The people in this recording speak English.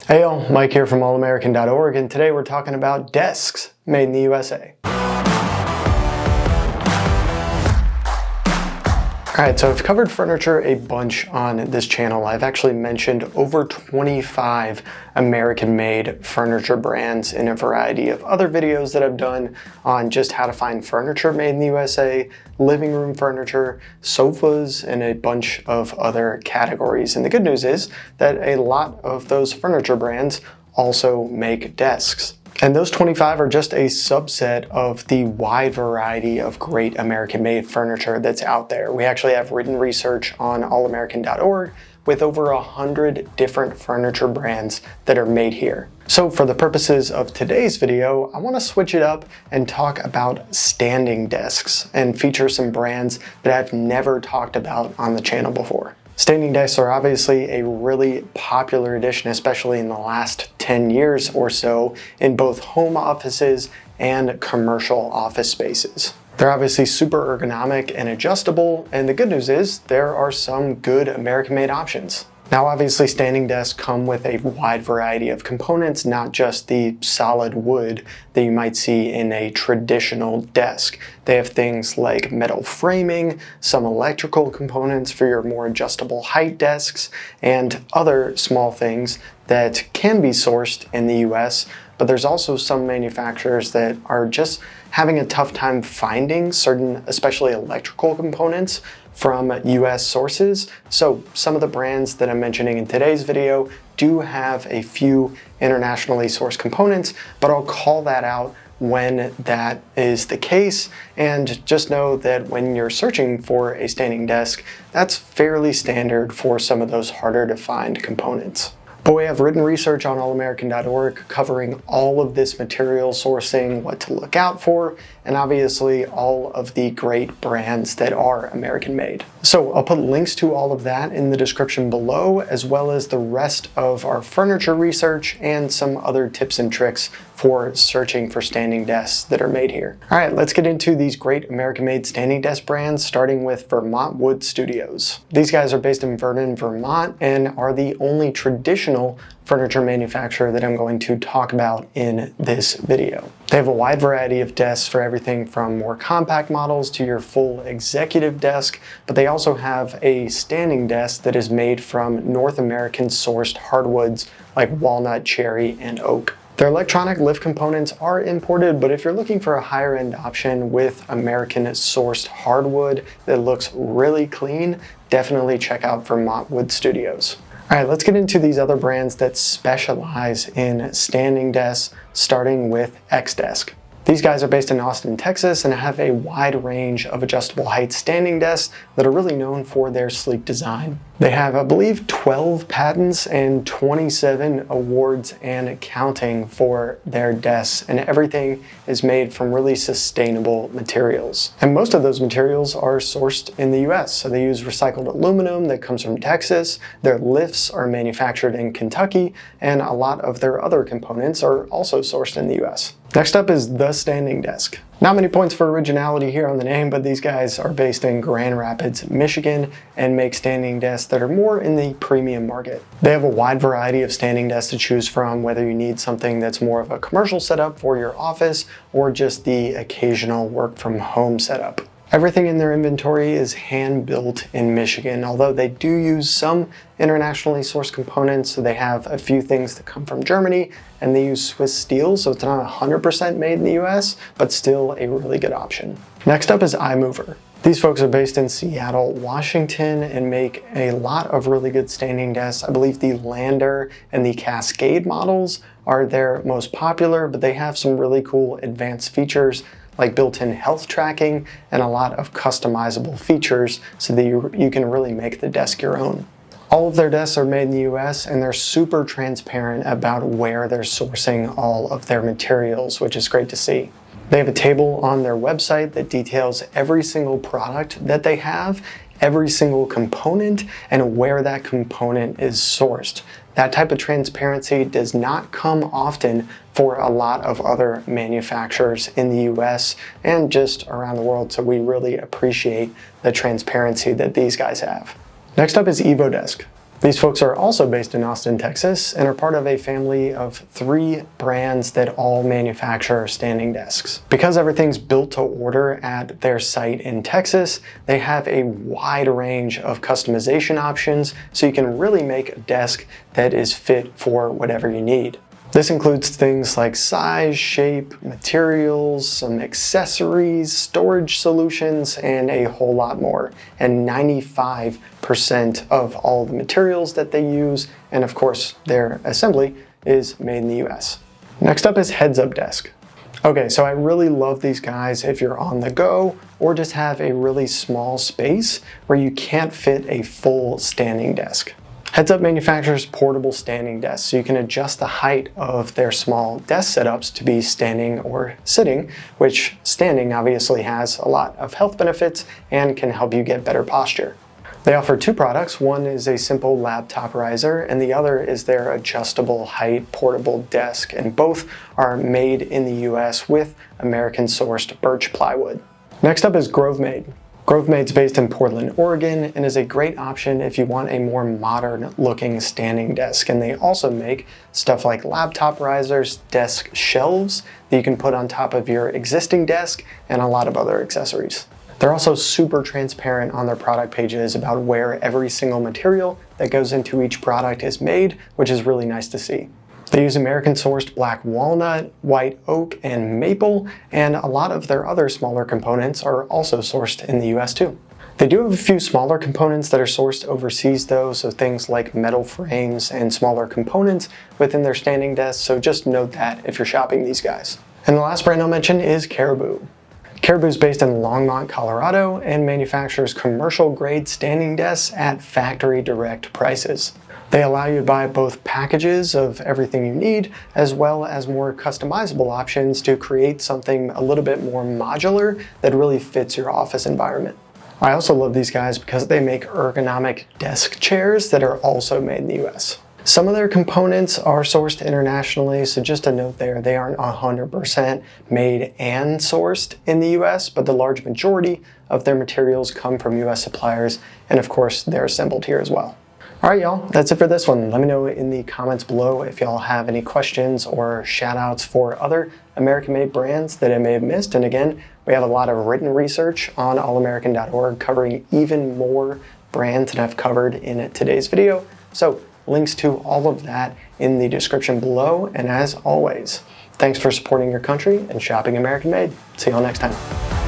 Hey y'all, Mike here from allamerican.org, and today we're talking about desks made in the USA. Alright, so I've covered furniture a bunch on this channel. I've actually mentioned over 25 American-made furniture brands in a variety of other videos that I've done on just how to find furniture made in the USA, living room furniture, sofas, and a bunch of other categories. And the good news is that a lot of those furniture brands also make desks. And those 25 are just a subset of the wide variety of great American-made furniture that's out there. We actually have written research on allamerican.org with over 100 different furniture brands that are made here. So for the purposes of today's video, I want to switch it up and talk about standing desks and feature some brands that I've never talked about on the channel before. Standing desks are obviously a really popular addition, especially in the last 10 years or so, in both home offices and commercial office spaces. They're obviously super ergonomic and adjustable, and the good news is there are some good American-made options. Now obviously standing desks come with a wide variety of components, not just the solid wood that you might see in a traditional desk. They have things like metal framing, some electrical components for your more adjustable height desks, and other small things that can be sourced in the US, but there's also some manufacturers that are just having a tough time finding certain, especially electrical components from US sources. So some of the brands that I'm mentioning in today's video do have a few internationally sourced components, but I'll call that out when that is the case. And just know that when you're searching for a standing desk, that's fairly standard for some of those harder to find components. But we have written research on allamerican.org covering all of this material sourcing, what to look out for, and obviously all of the great brands that are American-made. So I'll put links to all of that in the description below, as well as the rest of our furniture research and some other tips and tricks for searching for standing desks that are made here. All right, let's get into these great American-made standing desk brands, starting with Vermont Wood Studios. These guys are based in Vernon, Vermont, and are the only traditional furniture manufacturer that I'm going to talk about in this video. They have a wide variety of desks for everything from more compact models to your full executive desk, but they also have a standing desk that is made from North American sourced hardwoods like walnut, cherry, and oak. Their electronic lift components are imported, but if you're looking for a higher end option with American sourced hardwood that looks really clean, definitely check out Vermont Wood Studios. All right, let's get into these other brands that specialize in standing desks, starting with X-Desk. These guys are based in Austin, Texas, and have a wide range of adjustable height standing desks that are really known for their sleek design. They have, I believe, 12 patents and 27 awards and counting for their desks, and everything is made from really sustainable materials. And most of those materials are sourced in the US, so they use recycled aluminum that comes from Texas. Their lifts are manufactured in Kentucky, and a lot of their other components are also sourced in the US. Next up is The Standing Desk. Not many points for originality here on the name, but these guys are based in Grand Rapids, Michigan, and make standing desks that are more in the premium market. They have a wide variety of standing desks to choose from, whether you need something that's more of a commercial setup for your office or just the occasional work from home setup. Everything in their inventory is hand-built in Michigan, although they do use some internationally sourced components. So they have a few things that come from Germany, and they use Swiss steel, so it's not 100% made in the US, but still a really good option. Next up is iMover. These folks are based in Seattle, Washington, and make a lot of really good standing desks. I believe the Lander and the Cascade models are their most popular, but they have some really cool advanced features like built-in health tracking and a lot of customizable features so that you can really make the desk your own. All of their desks are made in the US, and they're super transparent about where they're sourcing all of their materials, which is great to see. They have a table on their website that details every single product that they have, every single component, and where that component is sourced. That type of transparency does not come often for a lot of other manufacturers in the US and just around the world, so we really appreciate the transparency that these guys have. Next up is EvoDesk. These folks are also based in Austin, Texas, and are part of a family of 3 brands that all manufacture standing desks. Because everything's built to order at their site in Texas, they have a wide range of customization options, so you can really make a desk that is fit for whatever you need. This includes things like size, shape, materials, some accessories, storage solutions, and a whole lot more. And 95% of all the materials that they use, and of course their assembly, is made in the US. Next up is Heads Up Desk. Okay, so I really love these guys if you're on the go or just have a really small space where you can't fit a full standing desk. Heads Up manufactures portable standing desks, so you can adjust the height of their small desk setups to be standing or sitting, which standing obviously has a lot of health benefits and can help you get better posture. They offer 2 products. One is a simple laptop riser, and the other is their adjustable height portable desk, and both are made in the US with American-sourced birch plywood. Next up is GroveMade. GroveMade's based in Portland, Oregon, and is a great option if you want a more modern looking standing desk. And they also make stuff like laptop risers, desk shelves that you can put on top of your existing desk, and a lot of other accessories. They're also super transparent on their product pages about where every single material that goes into each product is made, which is really nice to see. They use American-sourced black walnut, white oak, and maple, and a lot of their other smaller components are also sourced in the US too. They do have a few smaller components that are sourced overseas though, so things like metal frames and smaller components within their standing desks, so just note that if you're shopping these guys. And the last brand I'll mention is Caribou. Caribou is based in Longmont, Colorado, and manufactures commercial-grade standing desks at factory direct prices. They allow you to buy both packages of everything you need, as well as more customizable options to create something a little bit more modular that really fits your office environment. I also love these guys because they make ergonomic desk chairs that are also made in the US. Some of their components are sourced internationally, so just a note there, they aren't 100% made and sourced in the US, but the large majority of their materials come from US suppliers, and of course, they're assembled here as well. All right, y'all, that's it for this one. Let me know in the comments below if y'all have any questions or shout outs for other American-made brands that I may have missed. And again, we have a lot of written research on allamerican.org covering even more brands that I've covered in today's video. So links to all of that in the description below. And as always, thanks for supporting your country and shopping American-made. See y'all next time.